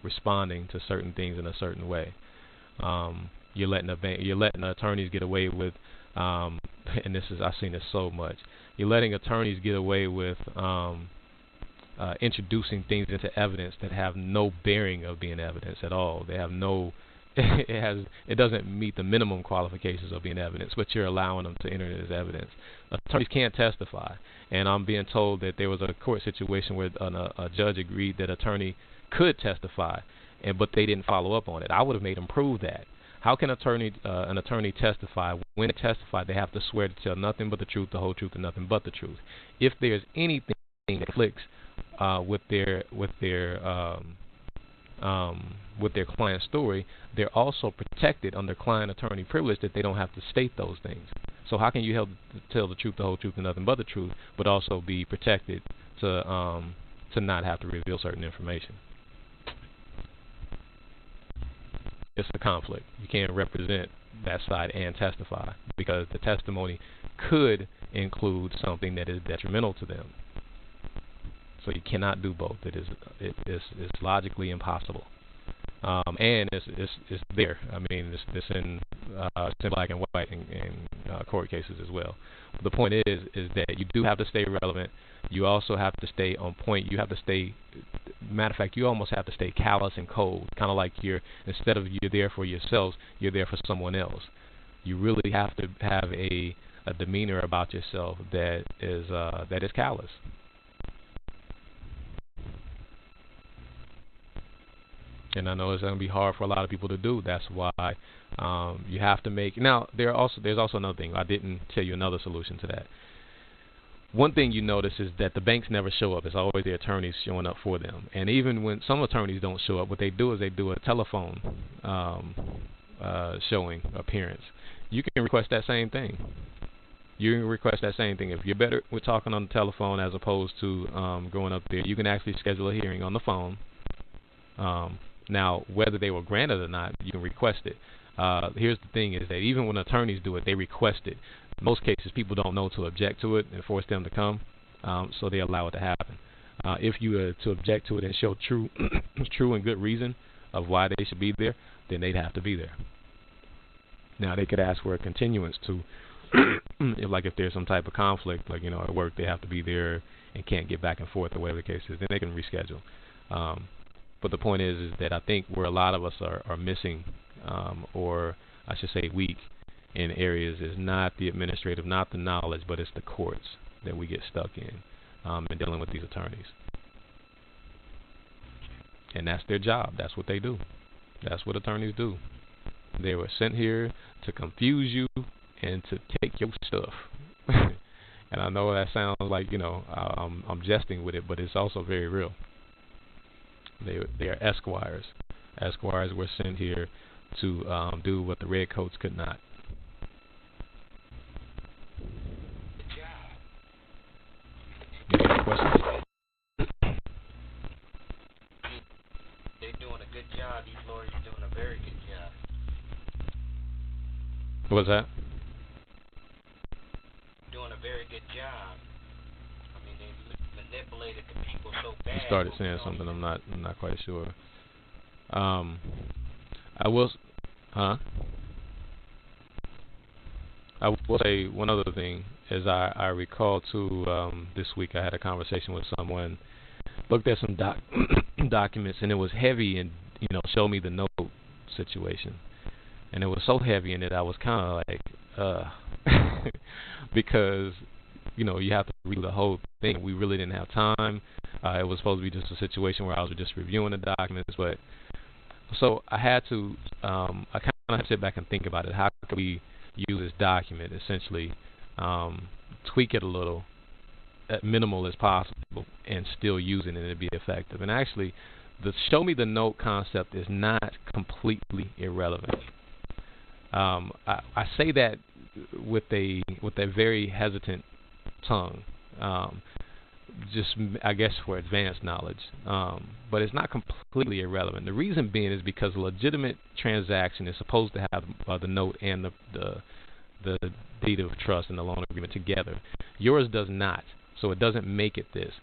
responding to certain things in a certain way. You're letting the attorneys get away with, and this is, I've seen this so much. You're letting attorneys get away with introducing things into evidence that have no bearing of being evidence at all. They have no, it doesn't meet the minimum qualifications of being evidence, but you're allowing them to enter it as evidence. Attorneys can't testify, and I'm being told that there was a court situation where a judge agreed that attorney could testify, but they didn't follow up on it. I would have made them prove that. How can an attorney testify? When they testify, they have to swear to tell nothing but the truth, the whole truth, and nothing but the truth. If there's anything that conflicts with their client's story, they're also protected under client-attorney privilege that they don't have to state those things. So how can you help tell the truth, the whole truth, and nothing but the truth, but also be protected to not have to reveal certain information? It's a conflict. You can't represent that side and testify because the testimony could include something that is detrimental to them. So you cannot do both. It's logically impossible. And it's there. I mean, it's in black and white in court cases as well. But the point is that you do have to stay relevant. You also have to stay on point. You have to stay. Matter of fact, you almost have to stay callous and cold. Kind of like instead of you're there for yourselves, you're there for someone else. You really have to have a demeanor about yourself that is callous. And I know it's going to be hard for a lot of people to do. That's why you have to make. Now, there's also another thing. I didn't tell you another solution to that. One thing you notice is that the banks never show up. It's always the attorneys showing up for them. And even when some attorneys don't show up, what they do is they do a telephone showing appearance. You can request that same thing. You can request that same thing. If you're better with talking on the telephone as opposed to going up there, you can actually schedule a hearing on the phone. Now, whether they were granted or not, you can request it. Here's the thing is that even when attorneys do it, they request it. In most cases, people don't know to object to it and force them to come, so they allow it to happen. If you were to object to it and show true and good reason of why they should be there, then they'd have to be there. Now, they could ask for a continuance to, if there's some type of conflict, like, at work, they have to be there and can't get back and forth or whatever the case is, then they can reschedule. But the point is that I think where a lot of us are missing, or I should say weak in areas, is not the administrative, not the knowledge, but it's the courts that we get stuck in dealing with these attorneys. And that's their job. That's what they do. That's what attorneys do. They were sent here to confuse you and to take your stuff. And I know that sounds like, I'm jesting with it, but it's also very real. They are esquires. Esquires were sent here to do what the redcoats could not. You got a question? They're doing a good job. These lawyers are doing a very good job. What's that? Doing a very good job. I mean, they manipulated the people so bad. I started saying something. I'm not quite sure. I will say one other thing. As I recall too, this week I had a conversation with someone, looked at some documents, and it was heavy and show me the note situation, and it was so heavy in it I was kind of like because you have to read the whole thing. We really didn't have time. It was supposed to be just a situation where I was just reviewing the documents, but so I had to I kind of had to sit back and think about it. How could we use this document, essentially tweak it a little, minimal as possible, and still use it and it be effective? And actually, the show me the note concept is not completely irrelevant. I say that with a very hesitant tongue, just I guess for advanced knowledge, but it's not completely irrelevant. The reason being is because a legitimate transaction is supposed to have the note and the deed of trust and the loan agreement together. Yours does not, so it doesn't make it this.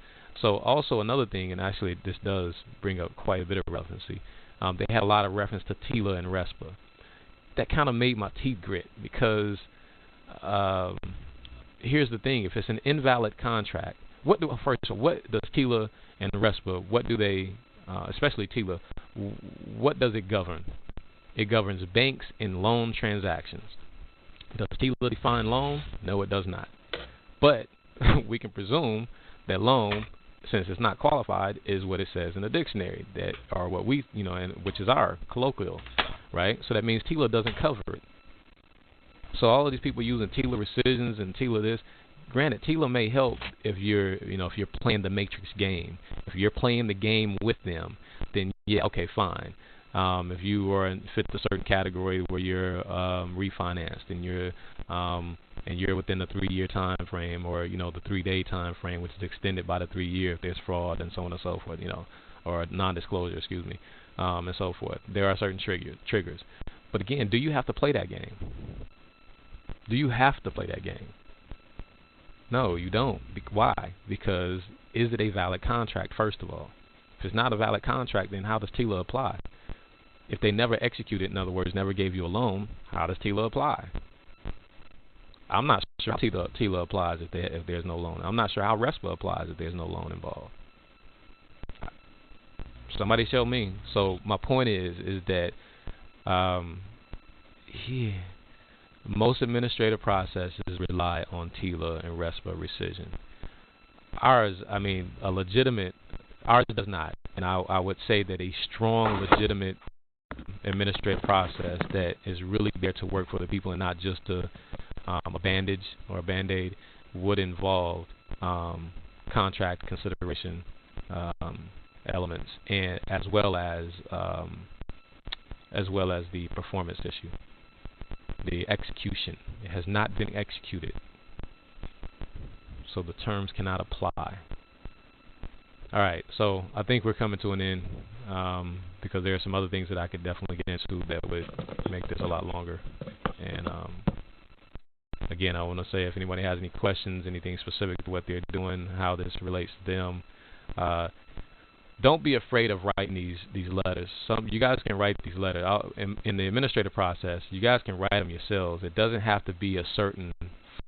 So also another thing, and actually this does bring up quite a bit of relevancy. They had a lot of reference to TILA and RESPA. That kind of made my teeth grit because here's the thing: if it's an invalid contract, what does TILA and RESPA? What do they, especially TILA, what does it govern? It governs banks and loan transactions. Does TILA define loan? No, it does not. But we can presume that loan, since it's not qualified, is what it says in the dictionary, that or what we, and which is our colloquial, right? So that means TILA doesn't cover it. So all of these people using TILA rescissions and TILA this, granted, TILA may help if you're playing the Matrix game. If you're playing the game with them, then yeah, okay, fine. If you are fit a certain category where you're refinanced and you're within the 3-year time frame, or the 3-day time frame, which is extended by the 3 year if there's fraud and so on and so forth, or non-disclosure, and so forth. There are certain triggers. But again, do you have to play that game? Do you have to play that game? No, you don't. Why? Because is it a valid contract, first of all? If it's not a valid contract, then how does TILA apply? If they never executed, in other words, never gave you a loan, how does TILA apply? I'm not sure how TILA applies if there's no loan. I'm not sure how RESPA applies if there's no loan involved. Somebody show me. So my point is that most administrative processes rely on TILA and RESPA rescission. Ours does not. And I would say that a strong, legitimate administrative process that is really there to work for the people and not just a bandage or a band-aid would involve contract consideration elements, and as well as the performance issue, the execution. It has not been executed, so the terms cannot apply. All right, so I think we're coming to an end because there are some other things that I could definitely get into that would make this a lot longer. And again, I want to say if anybody has any questions, anything specific to what they're doing, how this relates to them, don't be afraid of writing these letters. You guys can write these letters in the administrative process. You guys can write them yourselves. It doesn't have to be a certain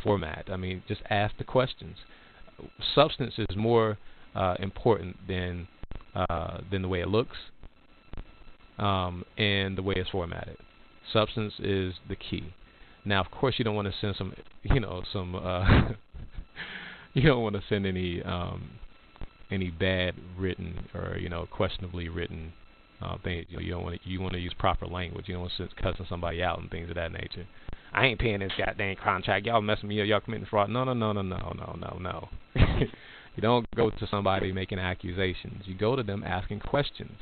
format. I mean, just ask the questions. Substance is more important than the way it looks and the way it's formatted. Substance is the key. Now, of course, you don't want to send you don't want to send any bad written or questionably written things. You want to use proper language. You don't want to cussing somebody out and things of that nature. I ain't paying this goddamn contract. Y'all messing me up. Y'all committing fraud. No. You don't go to somebody making accusations. You go to them asking questions.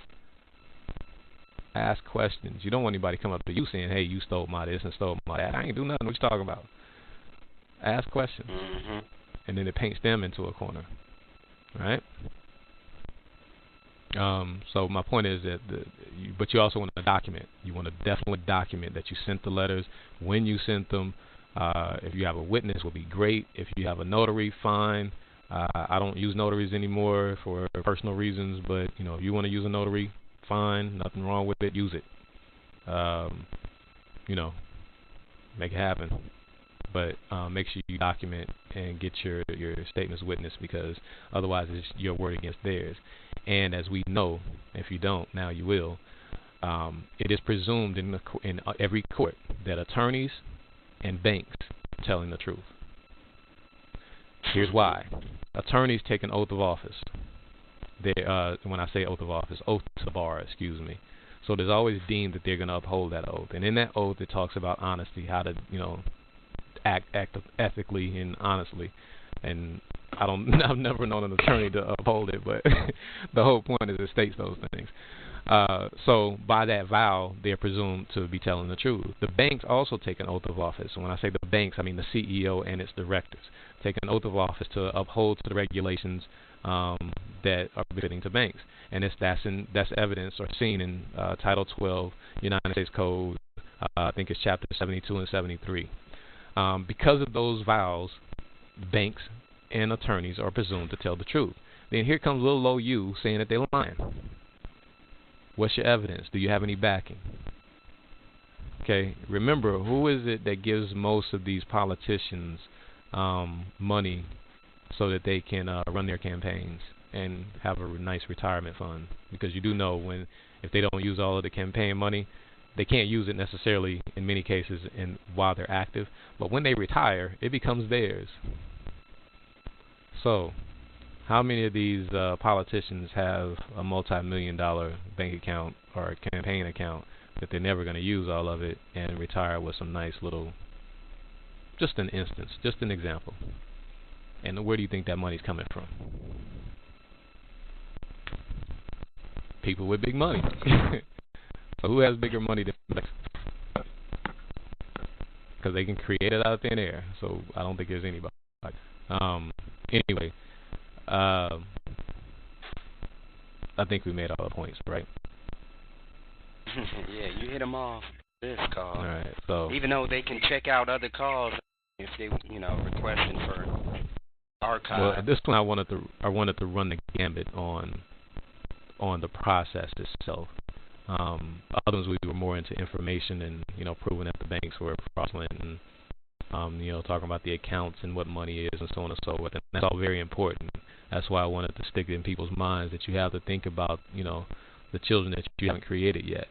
Ask questions. You don't want anybody come up to you saying, hey, you stole my this and stole my that. I ain't do nothing. What you talking about? Ask questions. Mm-hmm. And then it paints them into a corner. Right? So my point is that, but you also want to document. You want to definitely document that you sent the letters, when you sent them. If you have a witness, will be great. If you have a notary, fine. I don't use notaries anymore for personal reasons, but if you want to use a notary, fine. Nothing wrong with it. Use it. Make it happen. But make sure you document and get your statements witnessed, because otherwise it's your word against theirs. And as we know, if you don't, now you will. It is presumed in every court that attorneys and banks are telling the truth. Here's why. Attorneys take an oath of office. When I say oath of office, oath to the bar, excuse me. So there's always deemed that they're going to uphold that oath. And in that oath, it talks about honesty, how to, act ethically and honestly. And I've never known an attorney to uphold it, but the whole point is it states those things. So by that vow, they're presumed to be telling the truth. The banks also take an oath of office. When I say the banks, I mean the CEO and its directors take an oath of office to uphold to the regulations that are befitting to banks. And that's evidence or seen in Title 12, United States Code, I think it's Chapter 72 and 73. Because of those vows, banks and attorneys are presumed to tell the truth. Then here comes little old you saying that they're lying. What's your evidence? Do you have any backing? Okay, remember, who is it that gives most of these politicians money so that they can run their campaigns and have a nice retirement fund? Because you do know if they don't use all of the campaign money, they can't use it necessarily in many cases while they're active, but when they retire, it becomes theirs. So, how many of these politicians have a multi-million-dollar bank account or a campaign account that they're never going to use all of it and retire with some nice little, just an instance, just an example? And where do you think that money's coming from? People with big money. So who has bigger money than? Because they can create it out of thin air. So I don't think there's anybody. Anyway, I think we made all the points, right? Yeah, you hit them off this call. All right. So even though they can check out other calls if they, requesting for archive. Well, at this point, I wanted to run the gambit on the process itself. Others we were more into information and proving that the banks were fraudulent and talking about the accounts and what money is and so on and so forth. And that's all very important. That's why I wanted to stick it in people's minds that you have to think about the children that you haven't created yet,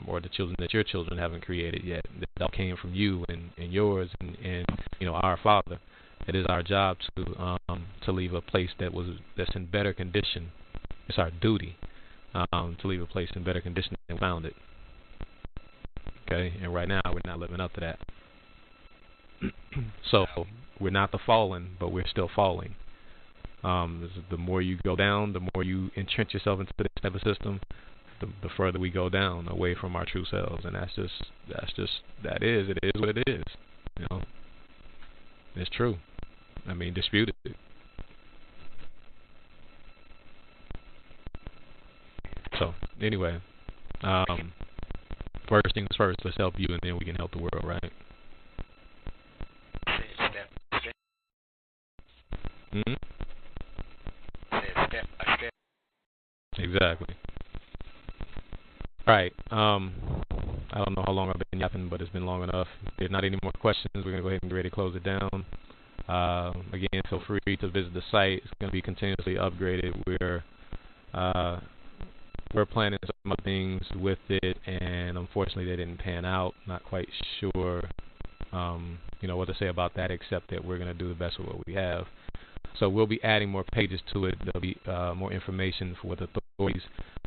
or the children that your children haven't created yet. That all came from you and yours and our Father. It is our job to leave a place that's in better condition. It's our duty to leave a place in better condition than we found it. Okay, and right now we're not living up to that. So we're not the fallen, but we're still falling. The more you go down, the more you entrench yourself into this type of system, the further we go down away from our true selves, and it is what it is. It's true. I mean, disputed. So anyway, first things first, let's help you, and then we can help the world, right? Mm-hmm. Exactly. All right. I don't know how long I've been yapping, but it's been long enough. If there's not any more questions, we're going to go ahead and get ready to close it down. Again, feel free to visit the site. It's going to be continuously upgraded. We're planning some other things with it, and unfortunately they didn't pan out. Not quite sure, what to say about that, except that we're going to do the best with what we have. So we'll be adding more pages to it. There'll be more information with authorities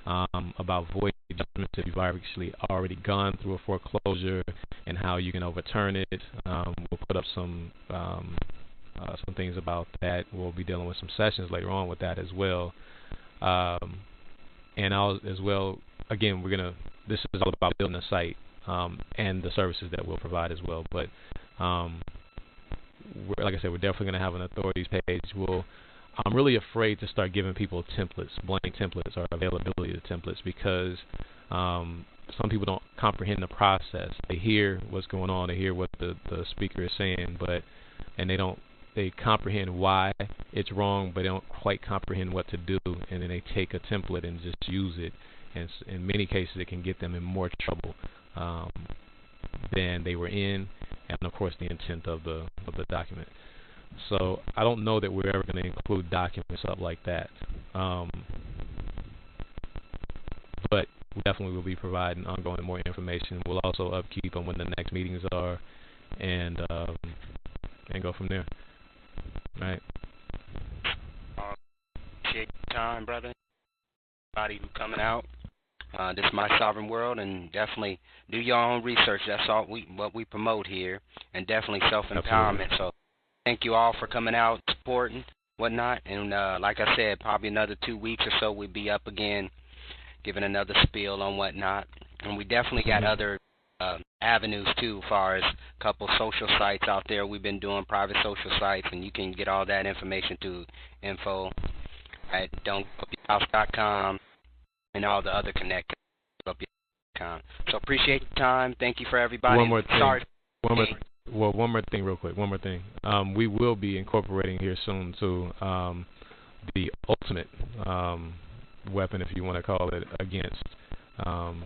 about void judgments if you've actually already gone through a foreclosure and how you can overturn it. We'll put up some things about that. We'll be dealing with some sessions later on with that as well. And as well, again, this is all about building a site and the services that we'll provide as well. But like I said, we're definitely going to have an authorities page. I'm really afraid to start giving people templates, blank templates, or availability of templates, because some people don't comprehend the process. They hear what's going on, they hear what the speaker is saying, and they comprehend why it's wrong, but they don't quite comprehend what to do, and then they take a template and just use it. And in many cases, it can get them in more trouble than they were in, and of course the intent of the document. So I don't know that we're ever going to include documents up like that, but we definitely will be providing ongoing more information. We'll also upkeep on when the next meetings are, and go from there. All right. Appreciate your time, brother. Everybody who's coming out. This is My Sovereign World, and definitely do your own research. That's all what we promote here, and definitely self-empowerment. Absolutely. So thank you all for coming out, supporting, whatnot. And like I said, probably another 2 weeks or so we'll be up again, giving another spiel on whatnot. And we definitely got other avenues, too, as far as a couple social sites out there. We've been doing private social sites, and you can get all that information through info at don'tgoupyourhouse.com. and all the other connections. So appreciate your time. Thank you for everybody. One more thing. Sorry. One more thing real quick. One more thing. We will be incorporating here soon, too, the ultimate weapon, if you want to call it, against any